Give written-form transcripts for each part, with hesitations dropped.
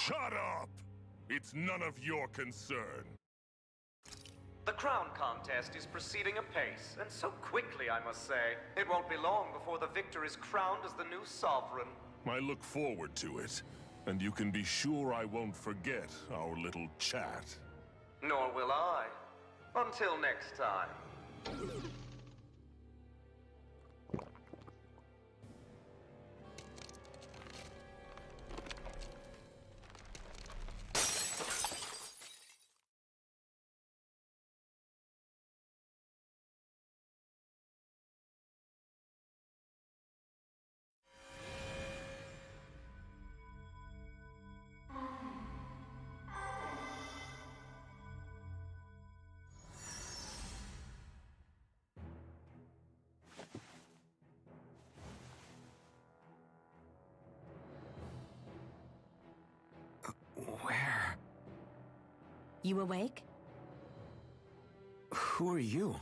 Shut up! It's none of your concern. The crown contest is proceeding apace, and so quickly, I must say. It won't be long before the victor is crowned as the new sovereign. I look forward to it, and you can be sure I won't forget our little chat. Nor will I. Until next time. Where? You awake? Who are you?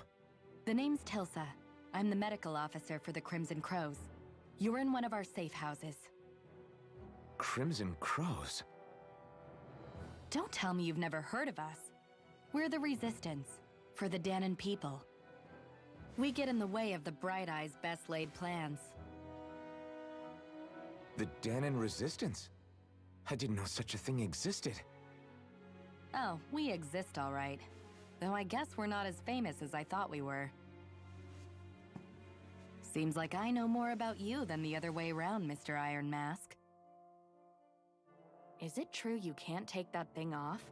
The name's Tilsa. I'm the medical officer for the Crimson Crows. You're in one of our safe houses. Crimson Crows? Don't tell me you've never heard of us. We're the Resistance, for the Danon people. We get in the way of the Bright Eye's best-laid plans. The Danon Resistance? I didn't know such a thing existed. Oh, we exist all right. Though I guess we're not as famous as I thought we were. Seems like I know more about you than the other way around, Mr. Iron Mask. Is it true you can't take that thing off?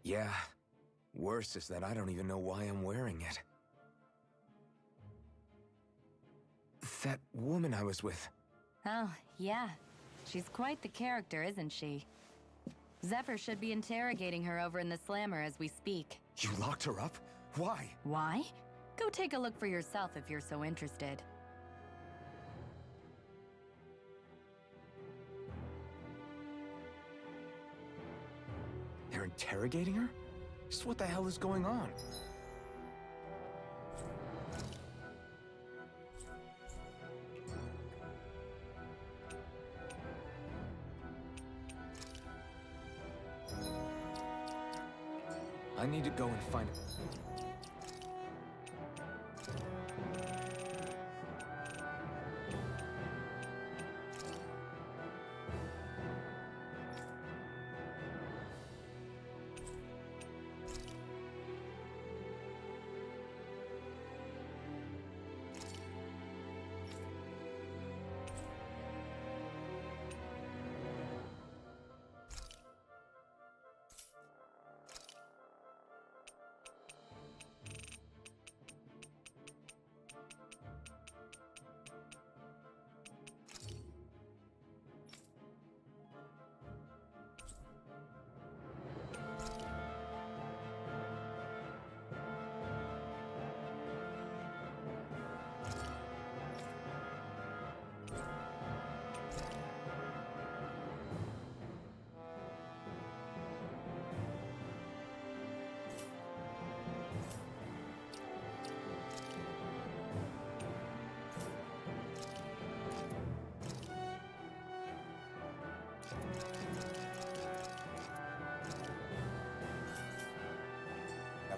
Yeah. Worse is that I don't even know why I'm wearing it. That woman I was with. Oh, yeah. She's quite the character, isn't she? Zephyr should be interrogating her over in the Slammer as we speak. You locked her up? Why? Why? Go take a look for yourself if you're so interested. They're interrogating her? Just what the hell is going on? I need to go and find it.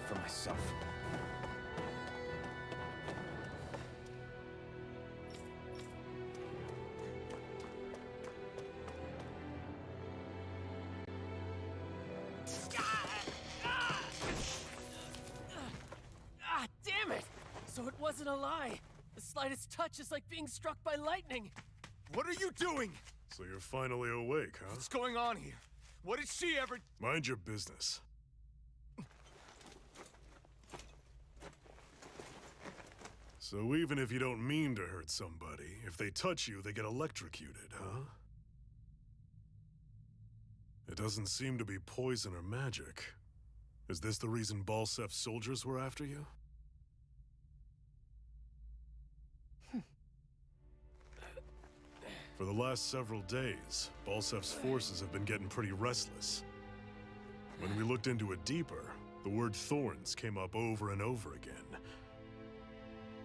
For myself. Damn it! So it wasn't a lie. The slightest touch is like being struck by lightning. What are you doing? So you're finally awake, huh? What's going on here? What did she ever... Mind your business. So even if you don't mean to hurt somebody, if they touch you, they get electrocuted, huh? It doesn't seem to be poison or magic. Is this the reason Balsef's soldiers were after you? For the last several days, Balsef's forces have been getting pretty restless. When we looked into it deeper, the word thorns came up over and over again.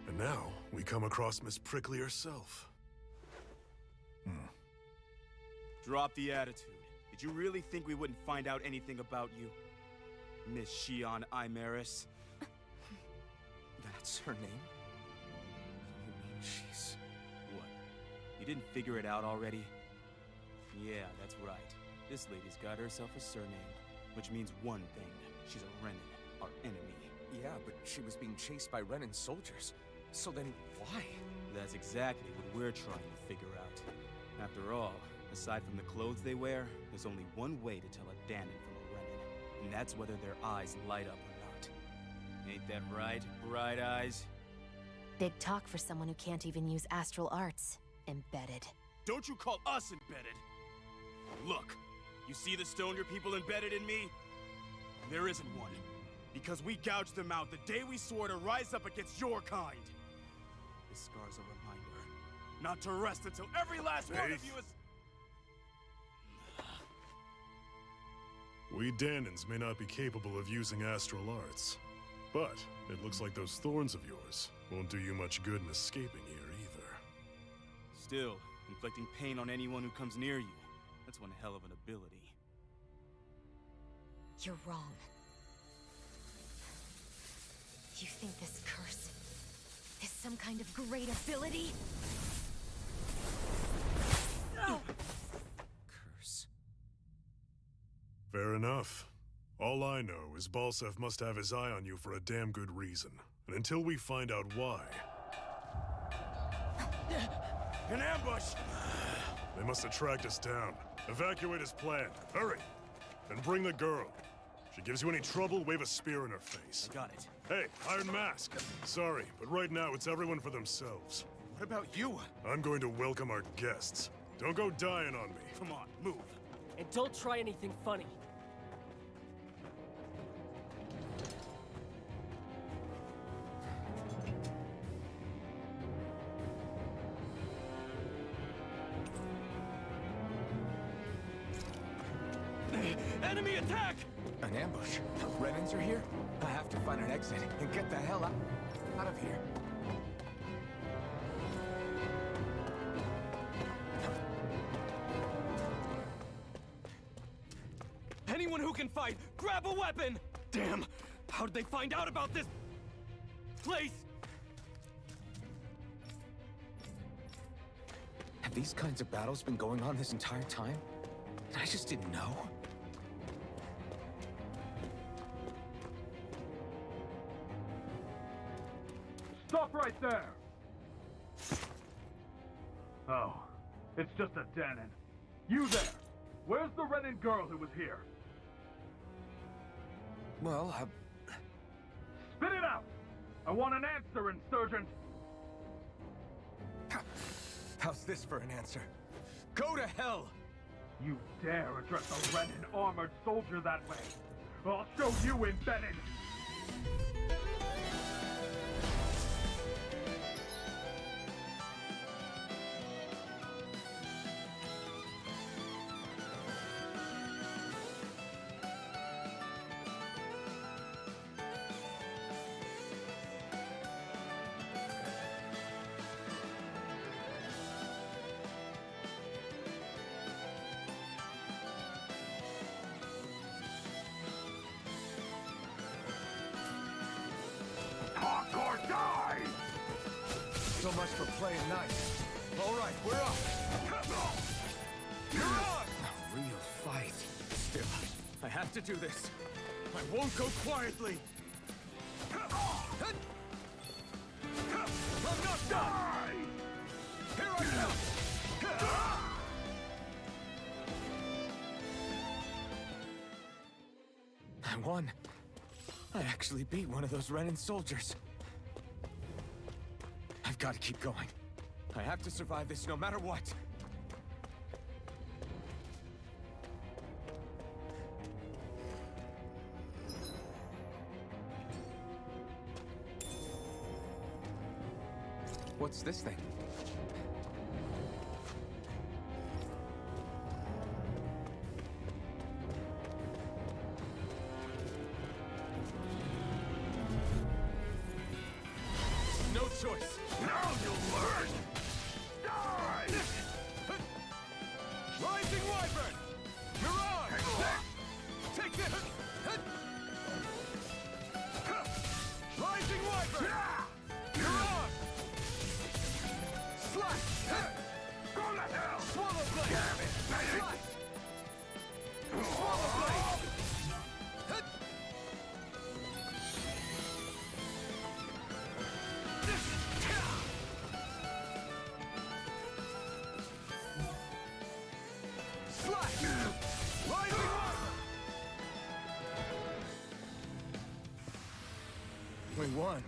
And now, we come across Miss Prickly herself. Drop the attitude. Did you really think we wouldn't find out anything about you? Miss Shion Imaris? That's her name? You mean she's... What? You didn't figure it out already? Yeah, that's right. This lady's got herself a surname, which means one thing. She's a Renin, our enemy. Yeah, but she was being chased by Renin soldiers. So then why? That's exactly what we're trying to figure out. After all, aside from the clothes they wear, there's only one way to tell a Danon from a Renin, and that's whether their eyes light up or not. Ain't that right, Bright Eyes? Big talk for someone who can't even use astral arts. Embedded. Don't you call us embedded! Look, you see the stone your people embedded in me? There isn't one. Because we gouged them out the day we swore to rise up against your kind. This scar's a reminder, not to rest until every last one of you is... We Danons may not be capable of using astral arts, but it looks like those thorns of yours won't do you much good in escaping here either. Still, inflicting pain on anyone who comes near you, that's one hell of an ability. You're wrong. You think this curse is some kind of great ability? Curse. Fair enough. All I know is Balsev must have his eye on you for a damn good reason. And until we find out why... An ambush! They must have tracked us down. Evacuate as planned. Hurry! And bring the girl. If she gives you any trouble, wave a spear in her face. I got it. Hey, Iron Mask. Sorry, but right now it's everyone for themselves. What about you? I'm going to welcome our guests. Don't go dying on me. Come on, move. And don't try anything funny. Enemy attack! An ambush? Renins are here? I have to find an exit and get the hell out of here. Anyone who can fight, grab a weapon! Damn! How did they find out about this place? Have these kinds of battles been going on this entire time? I just didn't know. Stop right there! Oh, it's just a Danon. You there! Where's the Renin girl who was here? Well, Spit it out! I want an answer, Insurgent! how's this for an answer? Go to hell! You dare address a Renin armored soldier that way? I'll show you, embedded! Or die! So much for playing nice. All right, we're up. You're on! A real fight. Still, I have to do this. I won't go quietly! I'm not done! Here I come! I won. I actually beat one of those Renin soldiers. I've got to keep going. I have to survive this no matter what. What's this thing? No choice. Now you'll learn! Die! Rising one! Swallow blade! Damn it! Slice! Swallow blade! Hit! Slash! Rising up! We won.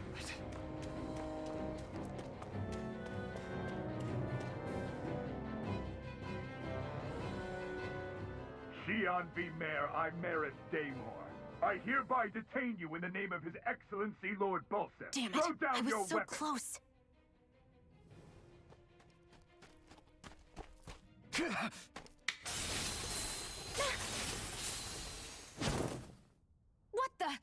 Xi'an V. Mayor Imaris Daymore. I hereby detain you in the name of His Excellency Lord Bolsef. Damn it! Throw down I was your so weapon. close. What the?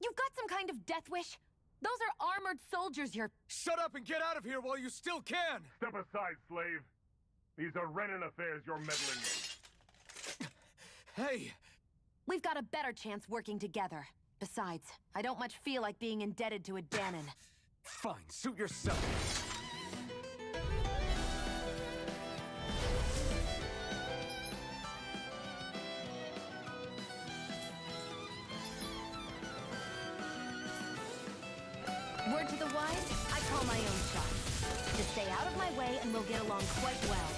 You've got some kind of death wish? Those are armored soldiers you're... Shut up and get out of here while you still can! Step aside, slave. These are Renan affairs you're meddling with. Hey! We've got a better chance working together. Besides, I don't much feel like being indebted to a Danon. Fine, suit yourself. Word to the wise, I call my own shots. Just stay out of my way and we'll get along quite well.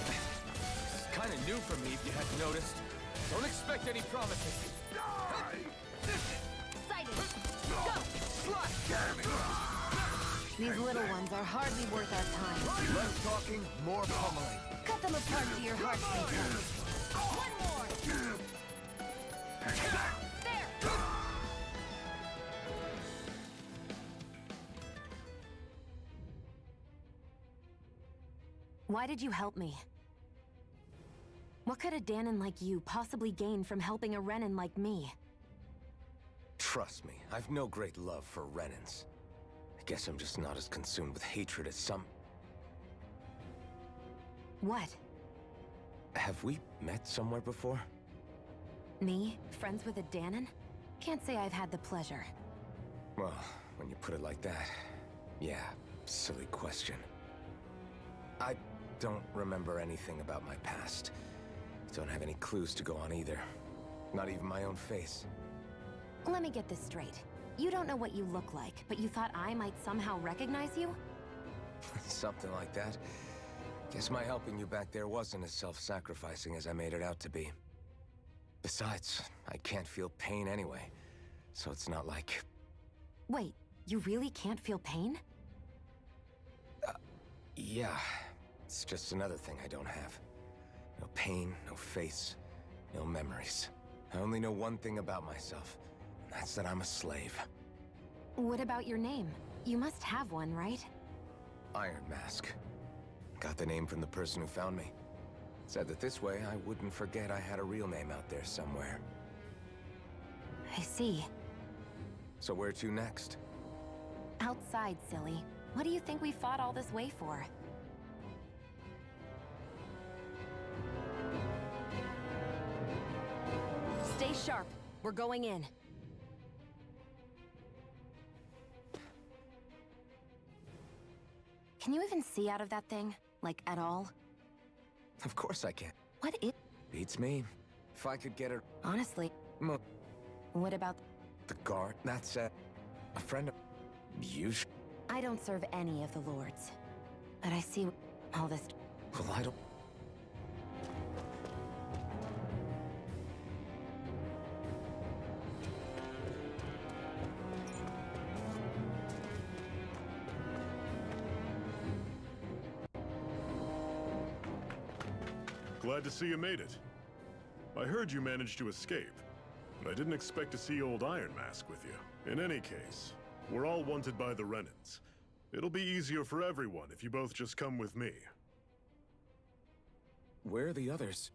It's kind of new for me, if you hadn't noticed. Don't expect any promises. Sighted! Go! Damn it! These little ones are hardly worth our time. Less talking, more pummeling. Cut them apart to your heart's content. One more! There! Why did you help me? What could a Danon like you possibly gain from helping a Renan like me? Trust me, I've no great love for Renans. I guess I'm just not as consumed with hatred as some... What? Have we met somewhere before? Me? Friends with a Danon? Can't say I've had the pleasure. Well, when you put it like that, yeah, silly question. I don't remember anything about my past. Don't have any clues to go on either. Not even my own face. Let me get this straight. You don't know what you look like, but you thought I might somehow recognize you? Something like that. Guess my helping you back there wasn't as self-sacrificing as I made it out to be. Besides, I can't feel pain anyway, so it's not like... Wait, you really can't feel pain? Yeah, it's just another thing I don't have. No pain, no face, no memories. I only know one thing about myself, and that's that I'm a slave. What about your name? You must have one, right? Iron Mask. Got the name from the person who found me. Said that this way I wouldn't forget I had a real name out there somewhere. I see. So where to next? Outside, silly. What do you think we fought all this way for? Stay sharp. We're going in. Can you even see out of that thing? Like, at all? Of course I can. What is... Beats me. If I could get her... Honestly, what about... The guard, that's a friend of... You I don't serve any of the lords. But I see all this... Well, I don't... Glad to see you made it. I heard you managed to escape, but I didn't expect to see old Iron Mask with you. In any case, we're all wanted by the Renans. It'll be easier for everyone if you both just come with me. Where are the others?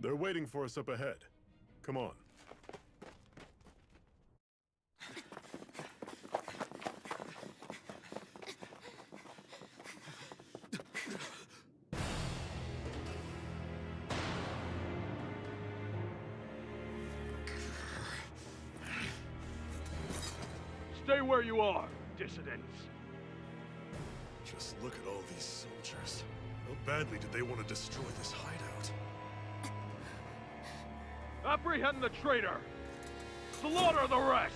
They're waiting for us up ahead. Come on. Stay where you are, dissidents. Just look at all these soldiers. How badly did they want to destroy this hideout? Apprehend the traitor! Slaughter the rest!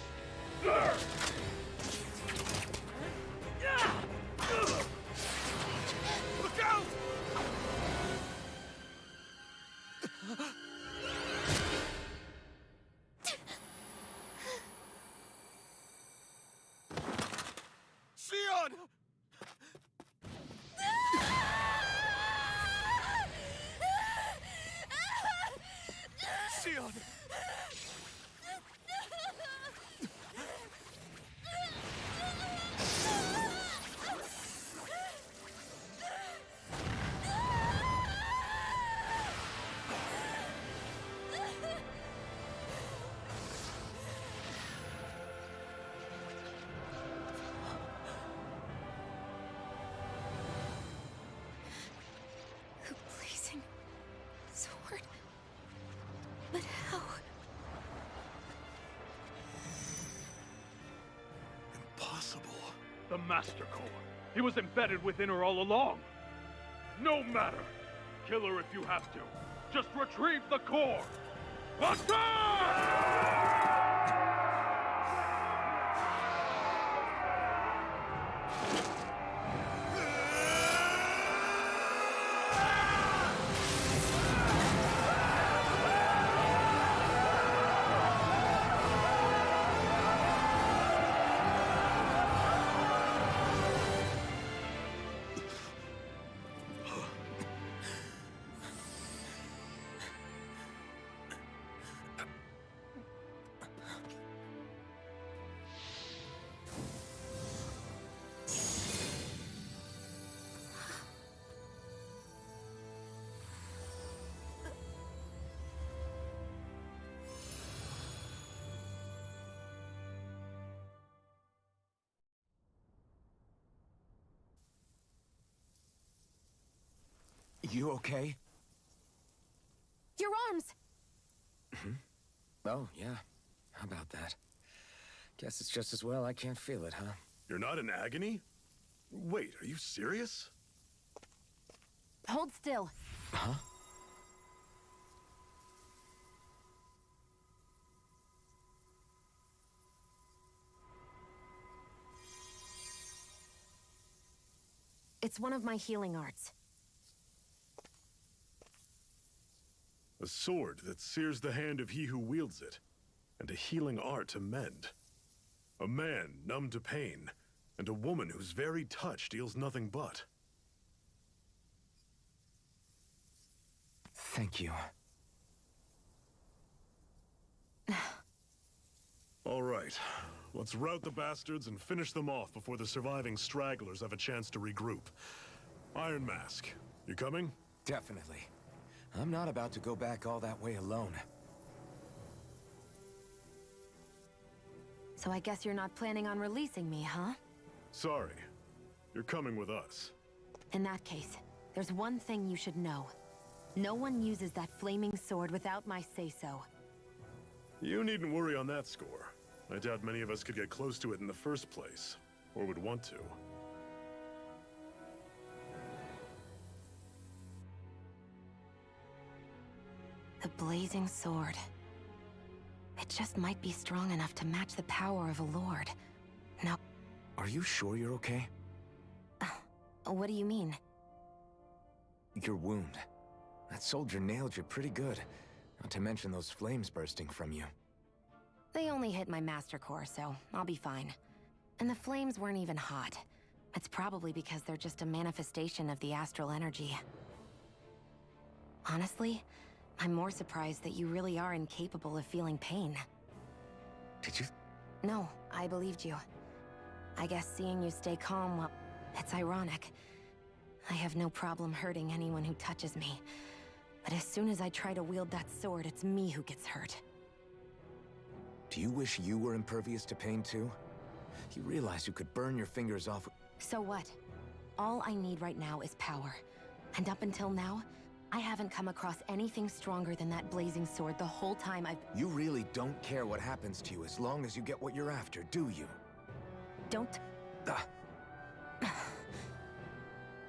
Look out! Sion! Sion! The blazing sword. But how? Impossible. The Master Core. He was embedded within her all along. No matter. Kill her if you have to. Just retrieve the core. Attack! You okay? Your arms! Oh, yeah. How about that? Guess it's just as well I can't feel it, huh? You're not in agony? Wait, are you serious? Hold still. Huh? It's one of my healing arts. A sword that sears the hand of he who wields it, and a healing art to mend. A man numb to pain, and a woman whose very touch deals nothing but. Thank you. All right, let's rout the bastards and finish them off before the surviving stragglers have a chance to regroup. Iron Mask, you coming? Definitely. I'm not about to go back all that way alone. So I guess you're not planning on releasing me, huh? Sorry, you're coming with us. In that case, there's one thing you should know. No one uses that flaming sword without my say-so. You needn't worry on that score. I doubt many of us could get close to it in the first place, or would want to. The blazing sword. It just might be strong enough to match the power of a lord. Now, Are you sure you're okay? what do you mean? Your wound. That soldier nailed you pretty good. Not to mention those flames bursting from you. They only hit my master core, so I'll be fine. And the flames weren't even hot. It's probably because they're just a manifestation of the astral energy. Honestly, I'm more surprised that you really are incapable of feeling pain. Did you? No, I believed you. I guess seeing you stay calm, well, it's ironic. I have no problem hurting anyone who touches me. But as soon as I try to wield that sword, it's me who gets hurt. Do you wish you were impervious to pain too? You realize you could burn your fingers off. So what? All I need right now is power. And up until now, I haven't come across anything stronger than that blazing sword the whole time I've... You really don't care what happens to you as long as you get what you're after, do you? Don't...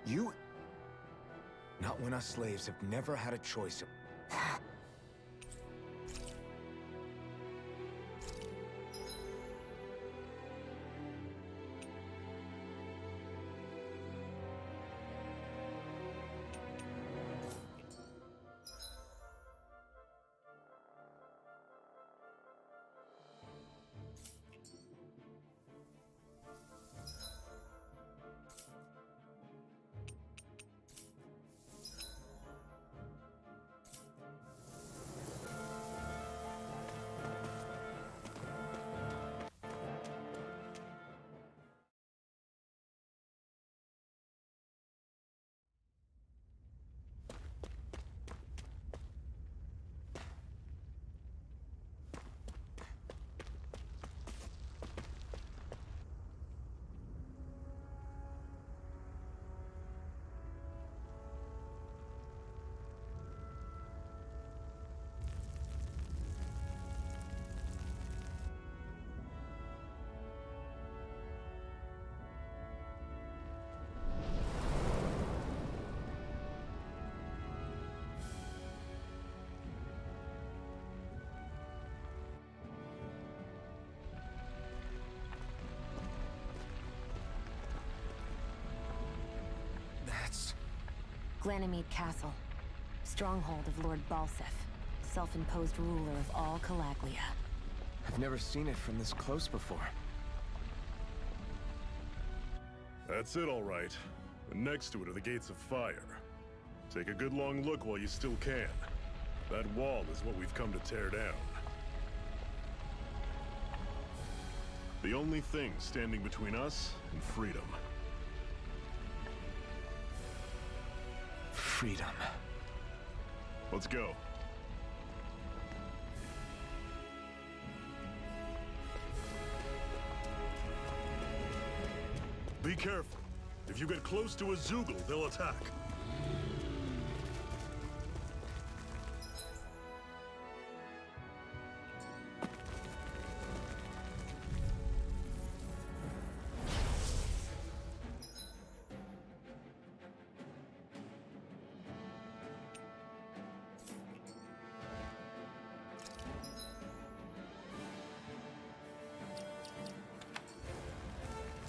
You... Not when us slaves have never had a choice. That's... Ganymede Castle. Stronghold of Lord Balsef, self-imposed ruler of all Calaglia. I've never seen it from this close before. That's it, all right. And next to it are the Gates of Fire. Take a good long look while you still can. That wall is what we've come to tear down. The only thing standing between us and freedom. Freedom. Let's go. Be careful. If you get close to a Zoogle, they'll attack.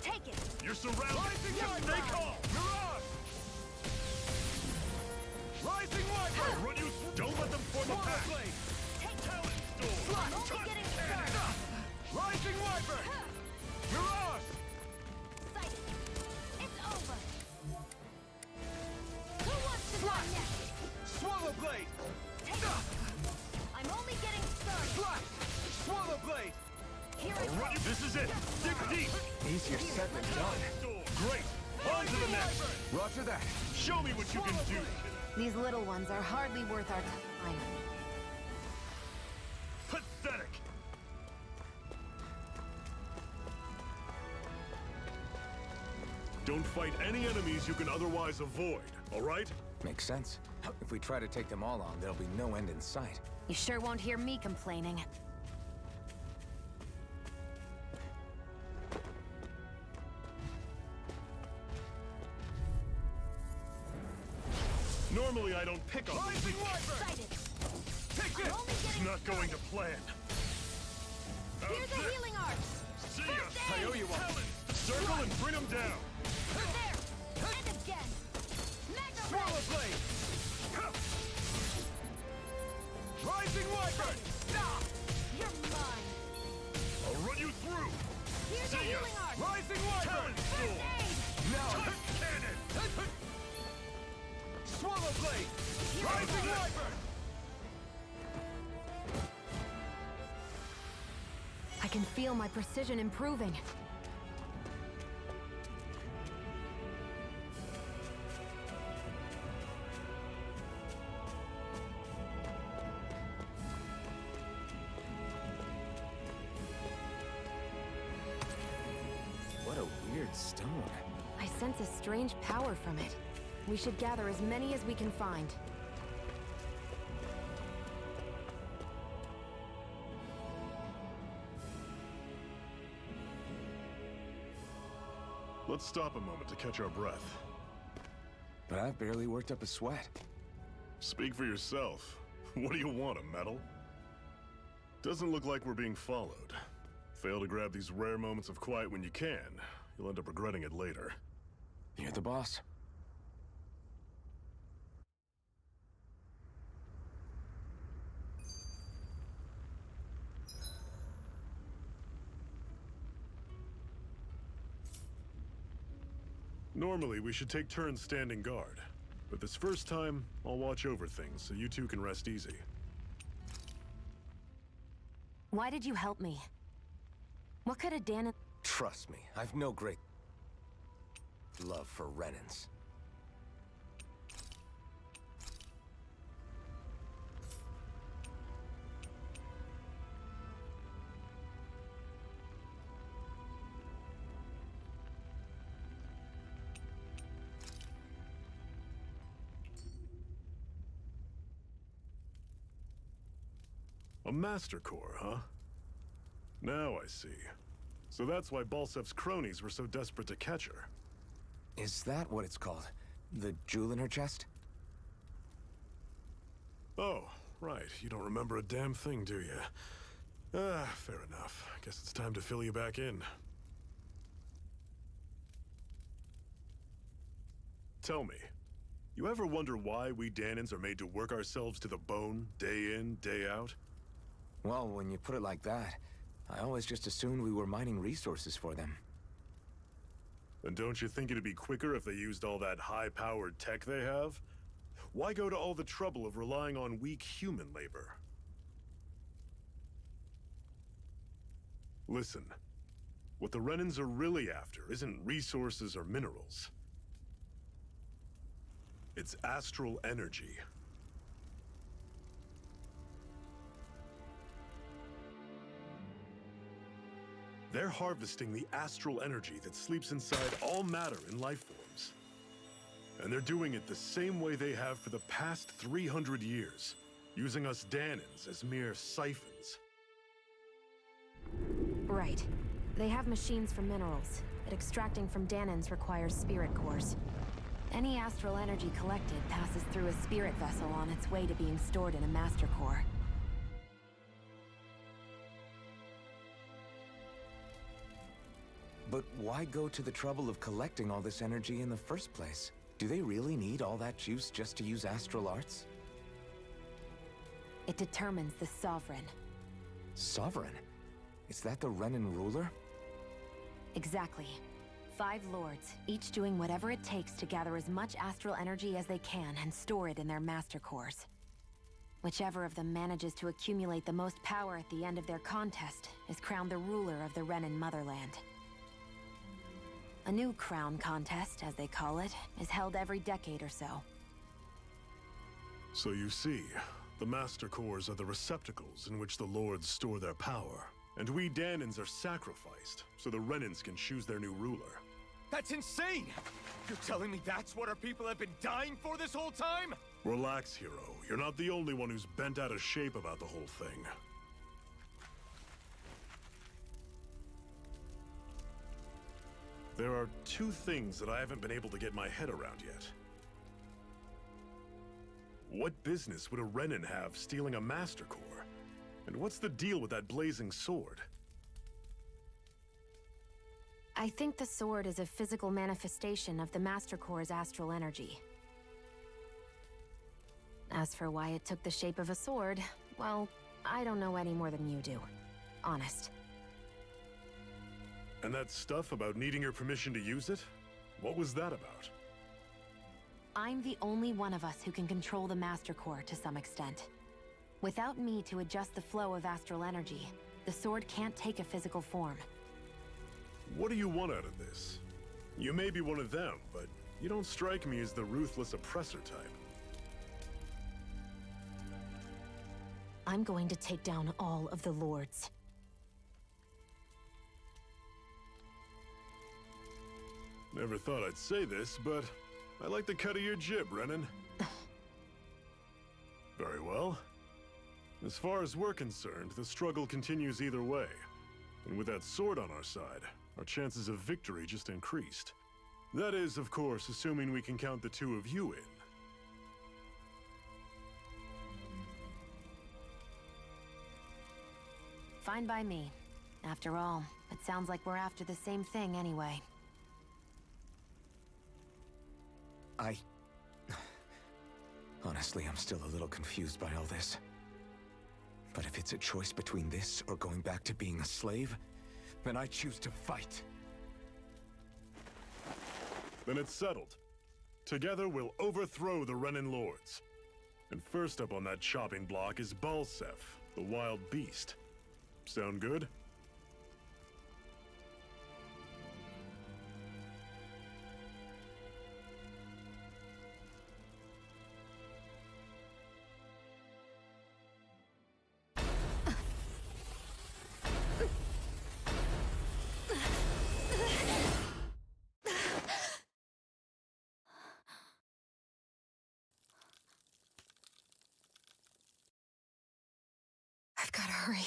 Take it! You're surrounded! Stay calm! You're off! Rising Wiper! I'll run you through! Don't let them form a pack! Blade! Talent Storm! I'm only getting started! Rising Wiper! You're off! Sighted. It's over! Who wants to run next? Swallow Blade! Take it! I'm only getting started! Flash! Swallow Blade! Here I I'll go! run you! This is it! Dig deep! Easier said than done. Storm! Great! On to the next! Roger that. Show me what you can do! These little ones are hardly worth our time. Pathetic! Don't fight any enemies you can otherwise avoid, all right? Makes sense. If we try to take them all on, there'll be no end in sight. You sure won't hear me complaining. Normally I don't pick on Rising Wiper! Sighted. Take I'm this! only It's getting not going to plan. Here's a healing arch! See ya! First aid! I owe you one. Circle and bring them down. There! And again! Mega Swallow Ray! Blade! Rising Wiper! You're mine! I'll run you through. Here's a See ya. healing arch! Rising Wiper! Talent First Storm. aid! Now! Cannon. Swallow Blade! Rising Wiper! I can feel my precision improving. What a weird stone. I sense a strange power from it. We should gather as many as we can find. Let's stop a moment to catch our breath. but I've barely worked up a sweat. Speak for yourself. What do you want, a medal? Doesn't look like we're being followed. Fail to grab these rare moments of quiet when you can, you'll end up regretting it later. You're the boss. Normally, we should take turns standing guard. But this first time, I'll watch over things so you two can rest easy. Why did you help me? What could a Dan... Trust me, I've no great love for Renans. A Master Core, huh? Now I see. So that's why Balsef's cronies were so desperate to catch her. Is that what it's called? The jewel in her chest? Oh, right. You don't remember a damn thing, do you? Fair enough. Guess it's time to fill you back in. Tell me, you ever wonder why we Danans are made to work ourselves to the bone, day in, day out? Well, when you put it like that, I always just assumed we were mining resources for them. And don't you think it'd be quicker if they used all that high-powered tech they have? Why go to all the trouble of relying on weak human labor? Listen, what the Renans are really after isn't resources or minerals. It's astral energy. They're harvesting the astral energy that sleeps inside all matter in life forms. And they're doing it the same way they have for the past 300 years, using us Danans as mere siphons. Right. They have machines for minerals, but extracting from Danans requires spirit cores. Any astral energy collected passes through a spirit vessel on its way to being stored in a master core. But why go to the trouble of collecting all this energy in the first place? Do they really need all that juice just to use astral arts? It determines the Sovereign. Sovereign? Is that the Renan ruler? Exactly. 5 lords, each doing whatever it takes to gather as much astral energy as they can and store it in their master cores. Whichever of them manages to accumulate the most power at the end of their contest is crowned the ruler of the Renan motherland. A new crown contest, as they call it, is held every decade or so. So you see, the Master Cores are the receptacles in which the Lords store their power. And we Danans are sacrificed, so the Renans can choose their new ruler. That's insane! You're telling me that's what our people have been dying for this whole time? Relax, hero. You're not the only one who's bent out of shape about the whole thing. There are 2 things that I haven't been able to get my head around yet. What business would a Renan have stealing a Master Core? And what's the deal with that blazing sword? I think the sword is a physical manifestation of the Master Core's astral energy. As for why it took the shape of a sword, well, I don't know any more than you do. Honest. And that stuff about needing your permission to use it? What was that about? I'm the only one of us who can control the Master Core to some extent. Without me to adjust the flow of astral energy, the sword can't take a physical form. What do you want out of this? You may be one of them, but you don't strike me as the ruthless oppressor type. I'm going to take down all of the lords. Never thought I'd say this, but I like the cut of your jib, Renan. Very well. As far as we're concerned, the struggle continues either way. And with that sword on our side, our chances of victory just increased. That is, of course, assuming we can count the two of you in. Fine by me. After all, it sounds like we're after the same thing anyway. Honestly, I'm still a little confused by all this. But if it's a choice between this or going back to being a slave, then I choose to fight. Then it's settled. Together, we'll overthrow the Renin Lords. And first up on that chopping block is Balsef, the wild beast. Sound good? I've gotta hurry.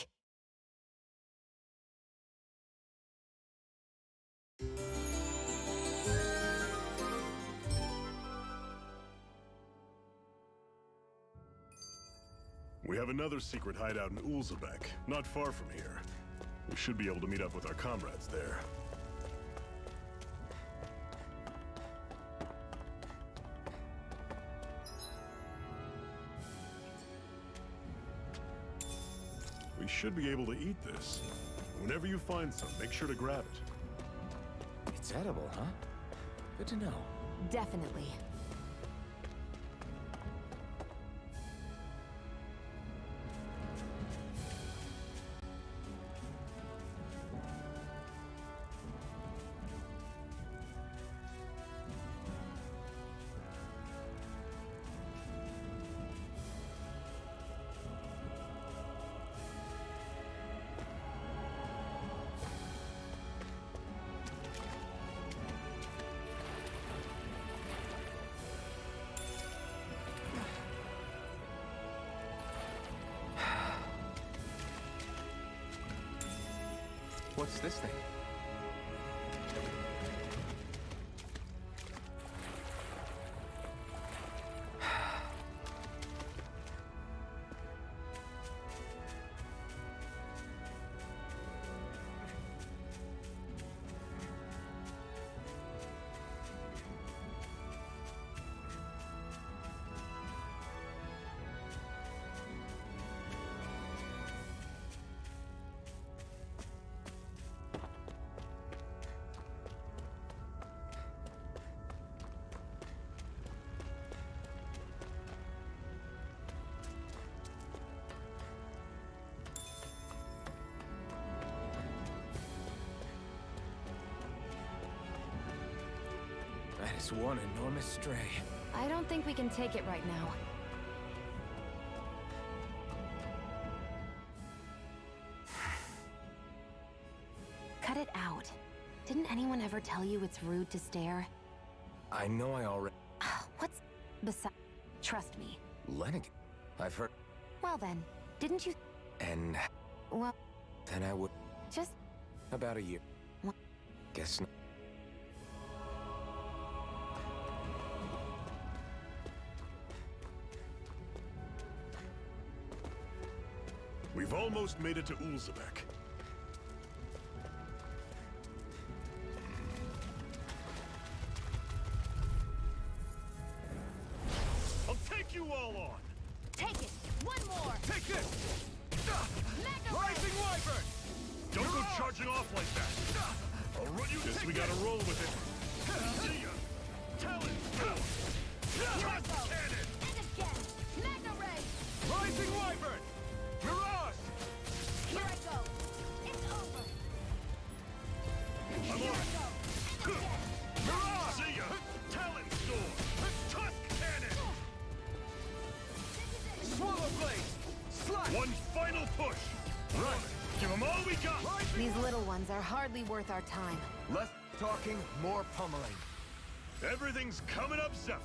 We have another secret hideout in Ulzebek, not far from here. We should be able to meet up with our comrades there. We should be able to eat this. Whenever you find some, make sure to grab it. It's edible, huh? Good to know. Definitely. What's this thing? That is one enormous stray. I don't think we can take it right now. Cut it out. Didn't anyone ever tell you it's rude to stare? I know I already... What's beside? Trust me. Lennigan. I've heard... Well then, didn't you? And Well, then I would... just About a year. What? Guess not. We've almost made it to Ulzebek. I'll take you all on! take it. One more. Take this! Mega Rising Wyvern! Don't go charging off like that! I'll run you. Guess we gotta roll with it. See ya! Talon! Trust cannon! And again. Mega ray. Rising Wyvern! Mirage! Here I go. It's over. I'm Here on I it. go. And again. Mirage! See ya! Talon Storm! Tusk cannon! Swallow Blade! Slash! One final push! Right! Give them all we got! These little ones are hardly worth our time. Less talking, more pummeling. Everything's coming up, Zephyr!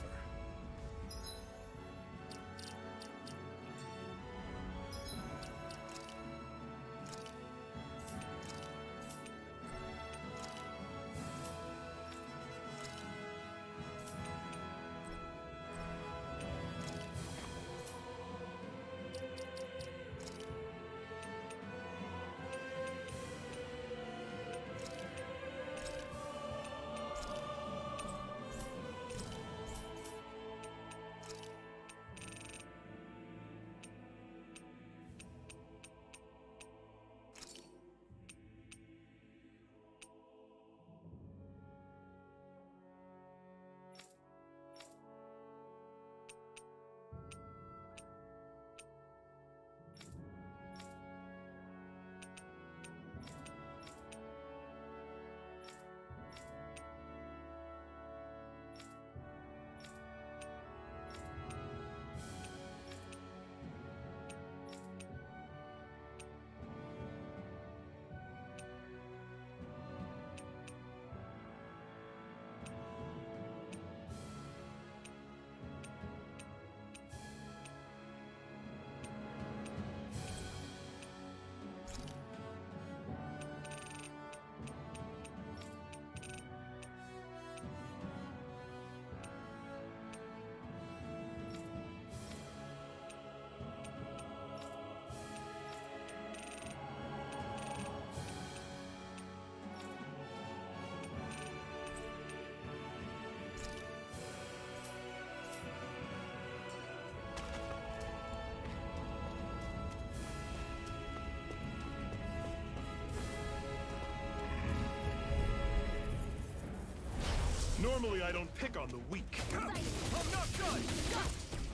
Normally I don't pick on the weak. I'm not done!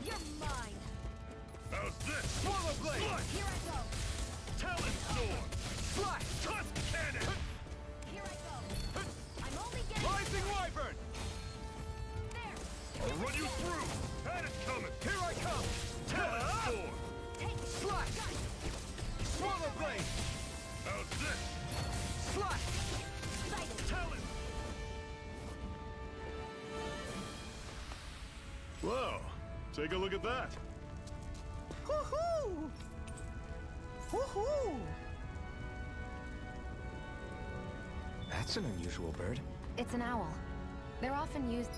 You're mine! How's this? Swallow blade! Here I go! Talon Storm! Flash! Tusk Cannon! Here I go! I'm only getting... Rising Wyvern! There! I'll run you through! Had it coming! Here I come! Talon Storm! Take it! Slash! Swallow blade! How's this? Slash! Talon! Whoa! Take a look at that! Woohoo! Woohoo! That's an unusual bird. It's an owl. They're often used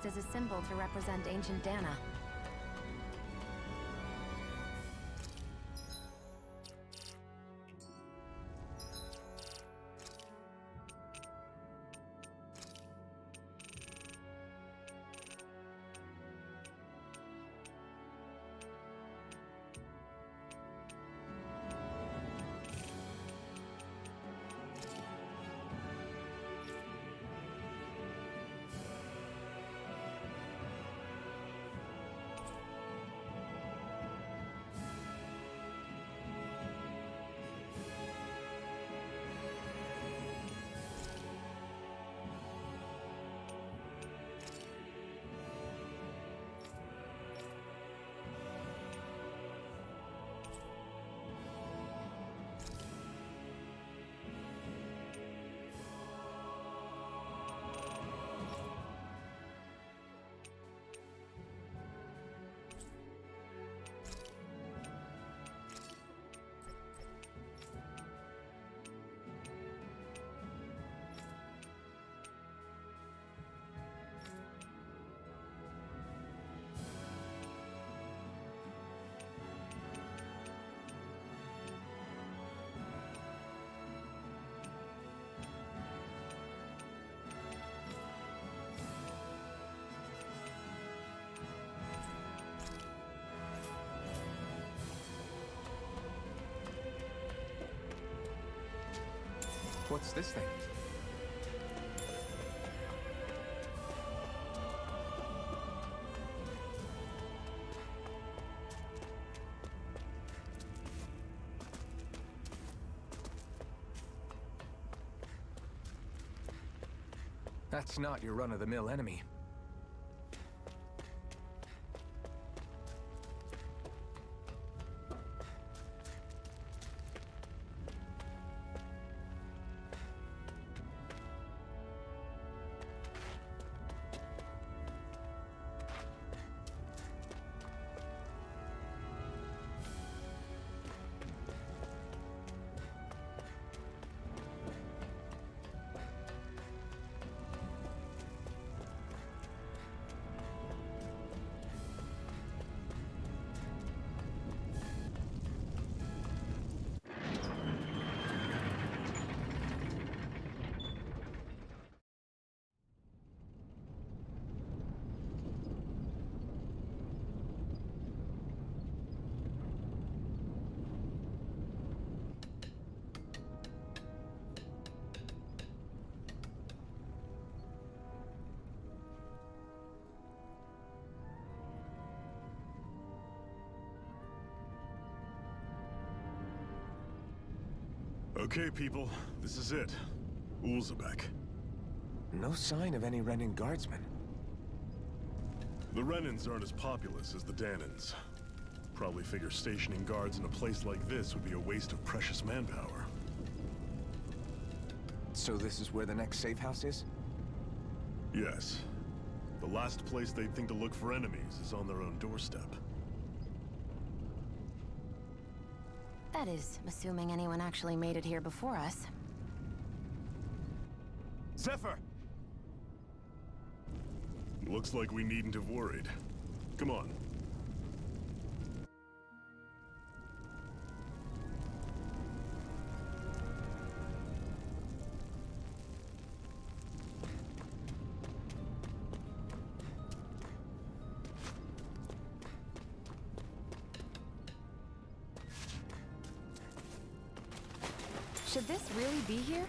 as a symbol to represent ancient Dana. What's this thing? That's not your run-of-the-mill enemy. Okay, people, this is it. Ulzebek. No sign of any Renin guardsmen. The Renins aren't as populous as the Danans. Probably figure stationing guards in a place like this would be a waste of precious manpower. So this is where the next safe house is? Yes. The last place they'd think to look for enemies is on their own doorstep. That is, assuming anyone actually made it here before us. Zephyr! Looks like we needn't have worried. Come on. Should this really be here?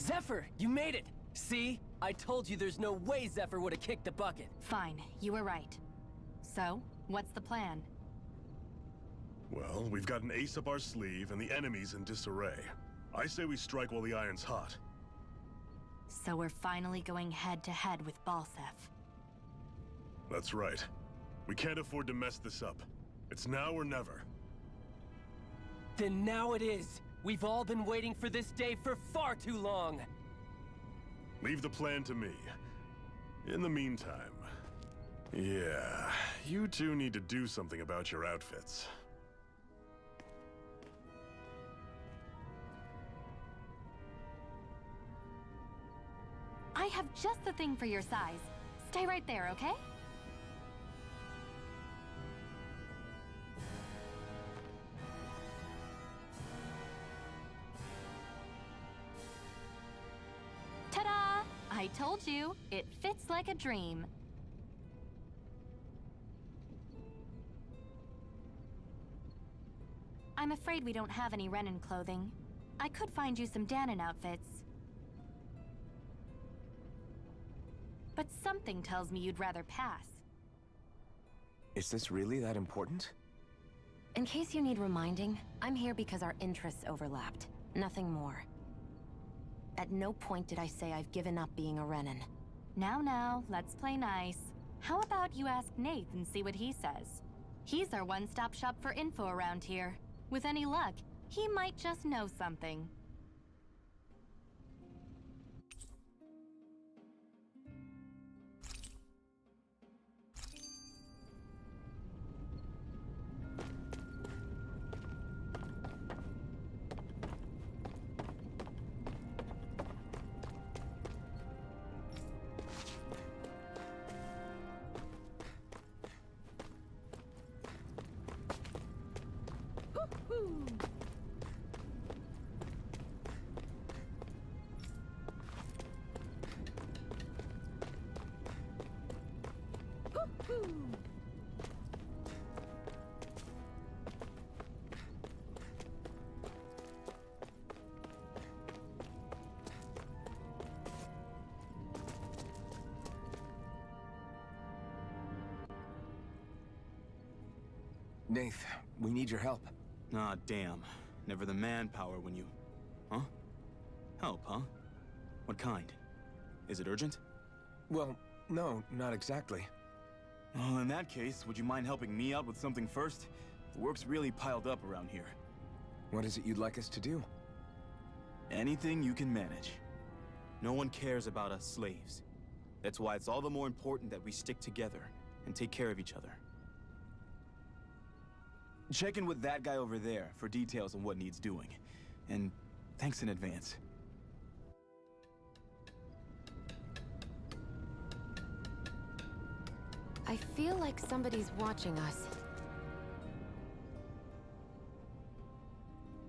Zephyr, you made it! See? I told you there's no way Zephyr would have kicked the bucket. Fine, you were right. So, what's the plan? Well, we've got an ace up our sleeve, and the enemy's in disarray. I say we strike while the iron's hot. So we're finally going head-to-head with Balsef. That's right. We can't afford to mess this up. It's now or never. Then now it is! We've all been waiting for this day for far too long! Leave the plan to me. In the meantime... yeah, you two need to do something about your outfits. I have just the thing for your size. Stay right there, okay? Ta-da! I told you, it fits like a dream. I'm afraid we don't have any Renin clothing. I could find you some Danon outfits. But something tells me you'd rather pass. Is this really that important? In case you need reminding, I'm here because our interests overlapped. Nothing more. At no point did I say I've given up being a Renin. Now, let's play nice. How about you ask Nath and see what he says? He's our one-stop shop for info around here. With any luck, he might just know something. Nath, we need your help. Ah, damn. Never the manpower when you... Huh? Help, huh? What kind? Is it urgent? Well, no, not exactly. Well, in that case, would you mind helping me out with something first? The work's really piled up around here. What is it you'd like us to do? Anything you can manage. No one cares about us slaves. That's why it's all the more important that we stick together and take care of each other. Check in with that guy over there for details on what needs doing. And thanks in advance. I feel like somebody's watching us.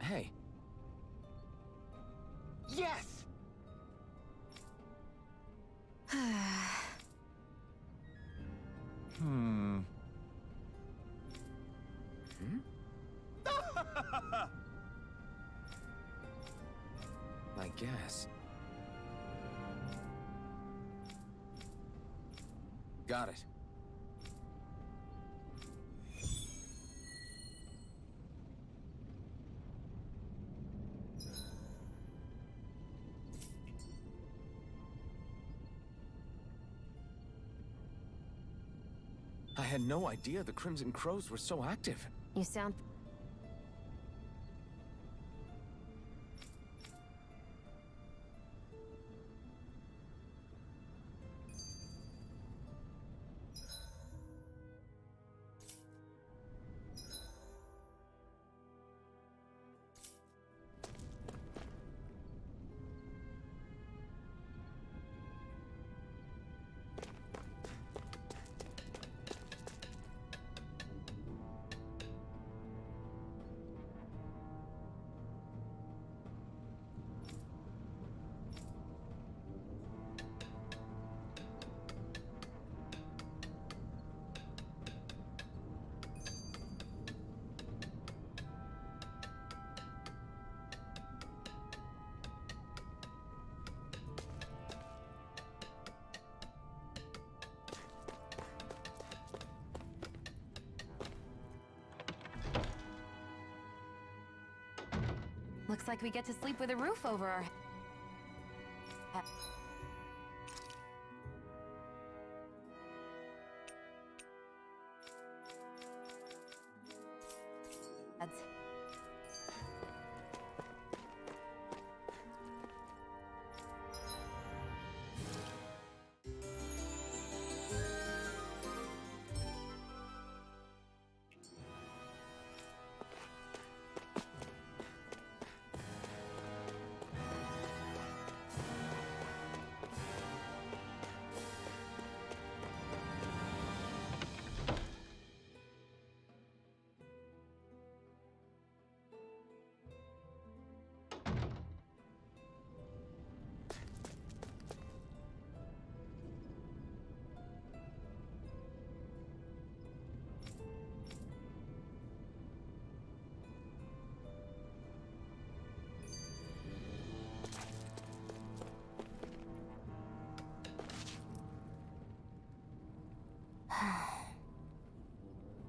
Hey. Yes! I guess. Got it. I had no idea the Crimson Crows were so active. You sound... Looks like we get to sleep with a roof over our heads.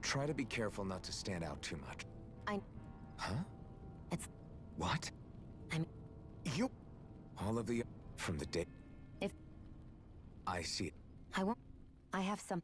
Try to be careful not to stand out too much. Huh? It's... What? I'm... You... All of the... From the day... If... I see. I won't... I have some...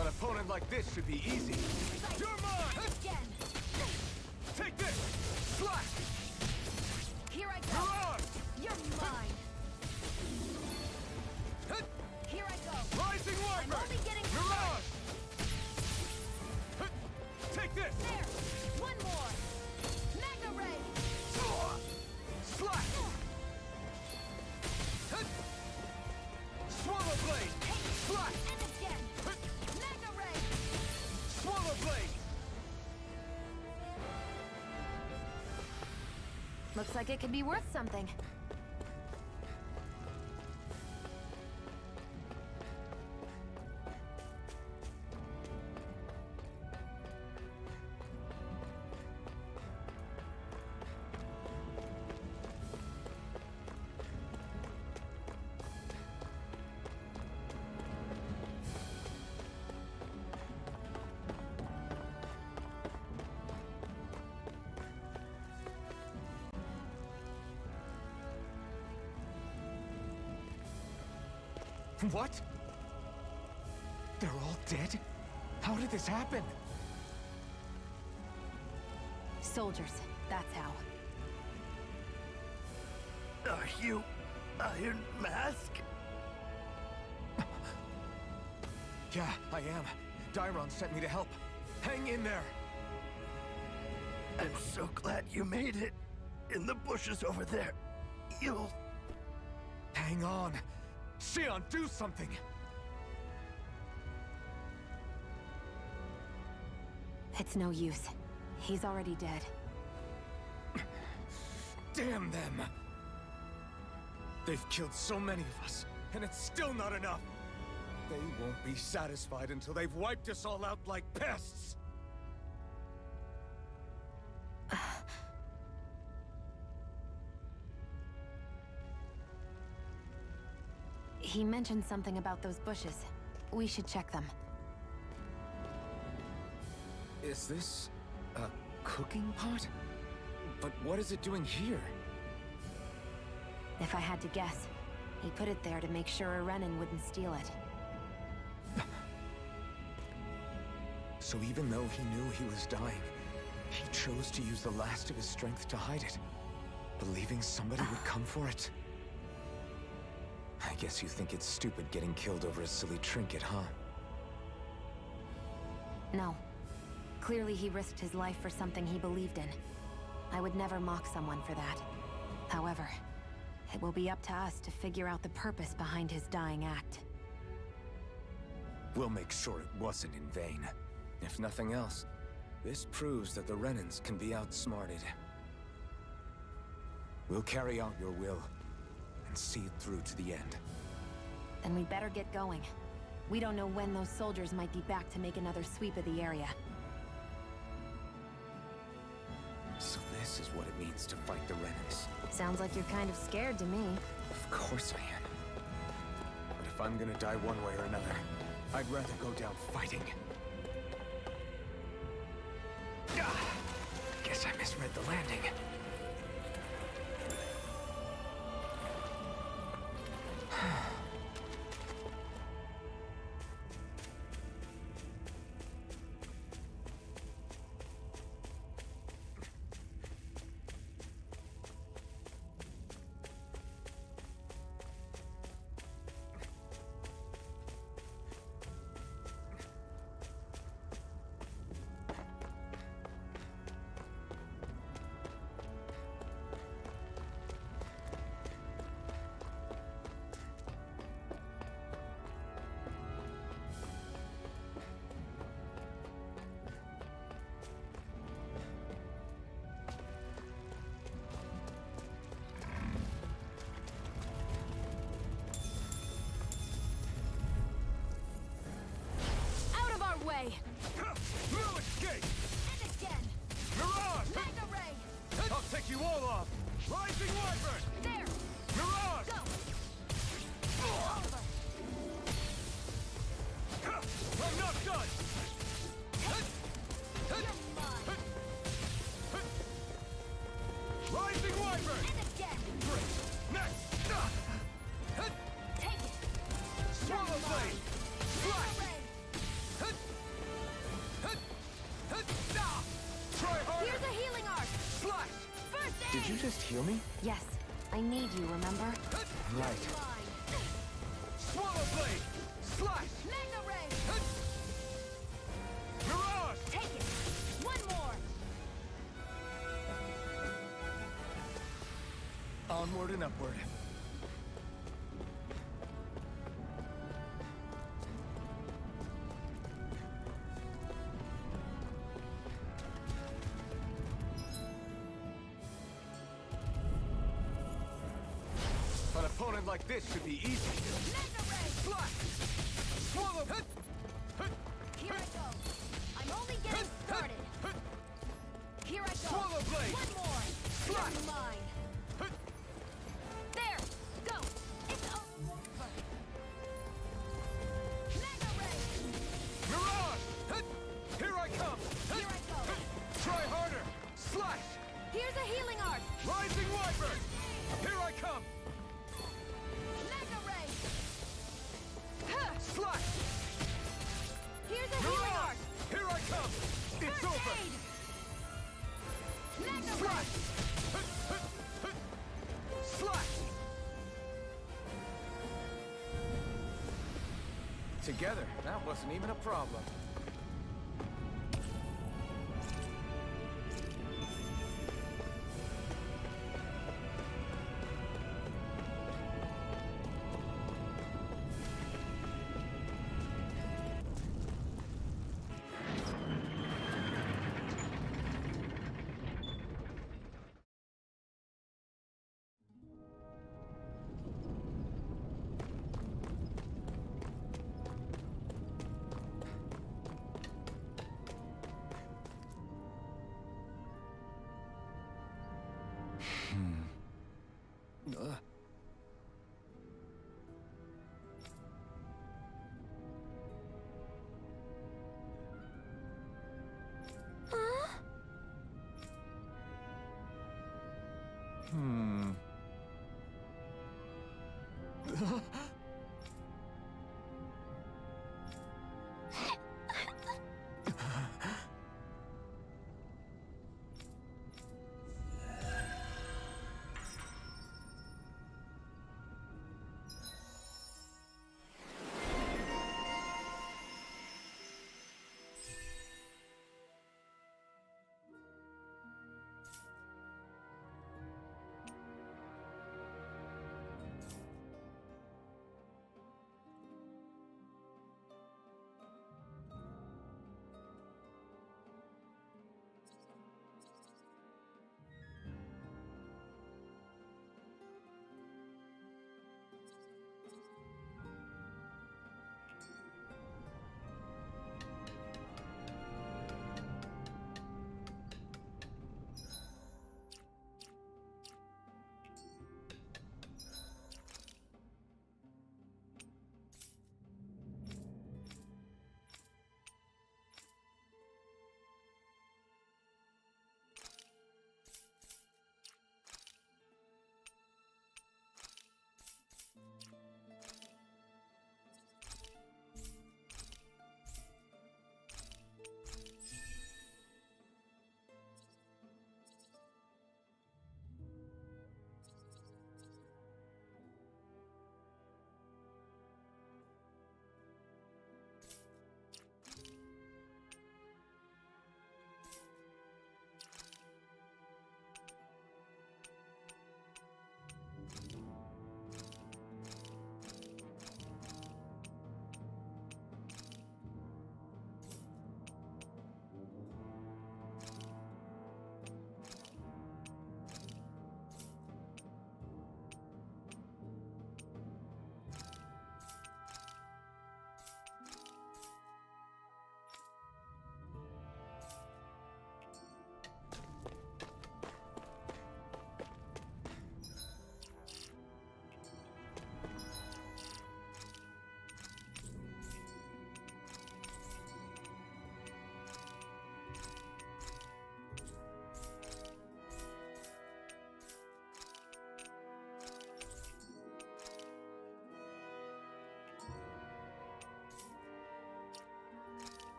An opponent like this should be easy. You're mine! Again! Take this! Slash! Here I You're go! on! You're mine! Here I go! Rising I'm Wyvern! only getting You're on! started! Take this! There! One more! Magna Ray! Slash! Swallow Blade! Slash! And again! Magna Ray! Swallow Blade! Looks like it could be worth something. What? They're all dead? How did this happen? Soldiers, that's how. Are you Iron Mask? Yeah, I am. Dairon sent me to help. Hang in there! I'm so glad you made it. In the bushes over there. You'll... Hang on! Xion, do something! It's no use. He's already dead. Damn them! They've killed so many of us, and it's still not enough! They won't be satisfied until they've wiped us all out like pests! He mentioned something about those bushes. We should check them. Is this a cooking pot? But what is it doing here? If I had to guess, he put it there to make sure a Renin wouldn't steal it. So even though he knew he was dying, he chose to use the last of his strength to hide it, believing somebody would come for it. I guess you think it's stupid getting killed over a silly trinket, huh? No. Clearly he risked his life for something he believed in. I would never mock someone for that. However, it will be up to us to figure out the purpose behind his dying act. We'll make sure it wasn't in vain. If nothing else, this proves that the Renins can be outsmarted. We'll carry out your will, and see it through to the end. Then we'd better get going. We don't know when those soldiers might be back to make another sweep of the area. So this is what it means to fight the Renins. Sounds like you're kind of scared to me. Of course I am. But if I'm gonna die one way or another, I'd rather go down fighting. Guess I misread the landing. Way! No escape! And again! Mirage! Mega Ray! I'll take you all off! Rising Wyvern! There! Mirage! Go! Over! I'm not done! You're mine! Rising Wyvern! And again! Great! Next! Take it! Swallow Blade! Mega Flash! Ray! Try harder! Here's a healing arc! Slash! First aid! Did you just heal me? Yes. I need you, remember? Right. Mine! Swallow Blade! Slash! Mega Ray! Mirage! Take it! One more! Onward and upward. An opponent like this should be easy. Mega Ray! Slash! Swallow! Here I go! I'm only getting started! Here I go! Swallow Blade! One more! Slash! You're mine! There! Go! It's over! Mega Ray! Mirage! Here I come! Here I go! Try harder! Slash! Here's a healing arc! Rising Wyvern! Here I come! Mega Ray! together. That wasn't even a problem.